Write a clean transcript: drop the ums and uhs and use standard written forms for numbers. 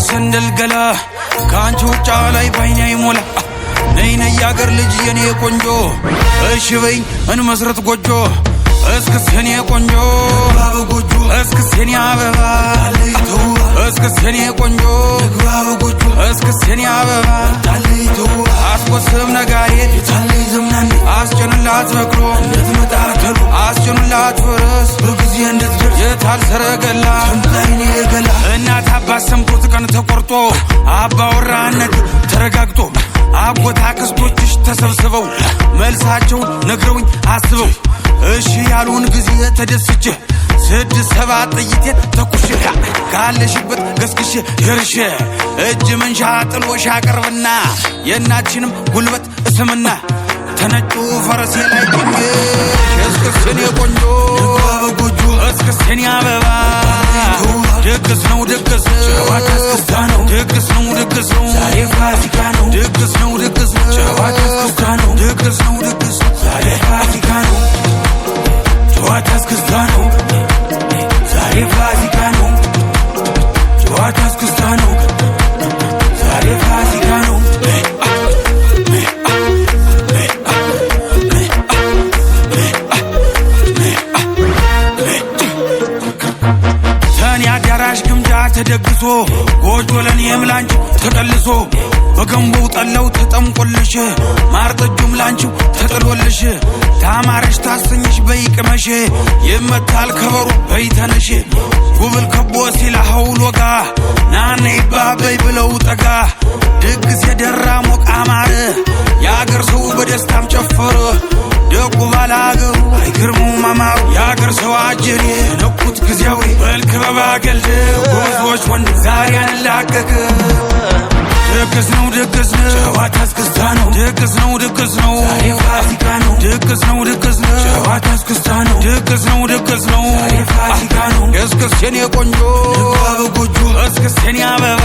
ሰንደል ገላ ካንቺ ውጫ ላይ ባይኔ አይሞላ ነይ ነይ ያገር ልጅ የኔ ቆንጆ እሺ በይ እንመስረት ጎጆ እስክስ የኔ ቆንጆ ባበጎጆ እስክስ የኔ አበባ ታለይቶ እስክስ የኔ ቆንጆ ባበጎጆ እስክስ የኔ አበባ ታለይቶ አስቆስም ነጋሪ ታለይ ዘምናን አስጨንላት በቅሎ እንድትመጣከሉ አስጨንላት ፈረስ በጊዜ እንድትደርስ የታል ሰረገላ ሰምታይኔ ገላ እናት አባት ሰምቶት ቀን ተቆርጦ አባወራነት ተረጋግጦ አቦታ ክስቶችሽ ተሰብስበው መልሳቸውን ነግረውኝ አስበው እሺ ያሉን ጊዜ ተደስቼ 6-7 ጥይቴን ተኩሼ ካለሽበት ገስግሼ ደርሼ እጅ መንሻ ጥሎሽ አቀርብና የእናትሽንም ጉልበት እስምና ተነጩ ፈረሴ ላይ ቆኜ እስክስኔ ቆንጆ በጎጆ እስክስኔ አበባ ድግስ ነው ድግስ ጨዋታ እስክስታ ነው ድግስ ነው ድግስ ነው ዛሬ ፋሲካ ነው ድግስ ነው ድግስ ነው ጨዋታ እስክስታ ነው ድግስ ነው ድግስ ዛሬ ፋሲካ ነው ጨዋታ እስክስታ ነው ዛሬ ፋሲካ ነው ጨዋታ እስክስታ ነው ዛሬ ፋሲካ ነው ተደግሶ ጎጆ ለኔም ላንቺ ተቀልሶ በገንቦው ጠለው ተጠምቆልሽ ማርጠጁም ላንቺው ተጥሎልሽ ታማረሽ ታሰኝሽ በይቅመሽ ይመታል ከበሩ በይተነሽ ጉብል ከቦ ሲላ ሐውሎጋ ናነ ይባበይ ብለው ጠጋ ድግስ የደራ ሞቅ አማረ ያገር ሰው በደስታም ጨፈረ ደጉ ባላገሩ አይግርሙ ማማሩ ያገር ሰው አጀሬ ነኩት ግዚያዊ በልክ በባገልድ ጎዞች ወንድ ዛሬ አንላቀቅ ድግስ ነው ድግስ ነው ጨዋታ እስክስታ ነው ድግስ ነው ድግስ ነው ዛሬ ፋሲካ ነው ድግስ ነው ድግስ ነው ጨዋታ እስክስታ ነው ድግስ ነው ድግስ ነው ዛሬ ፋሲካ ነው እስክስ የኔ ቆንጆ በጎጆ እስክስ የኔ አበባ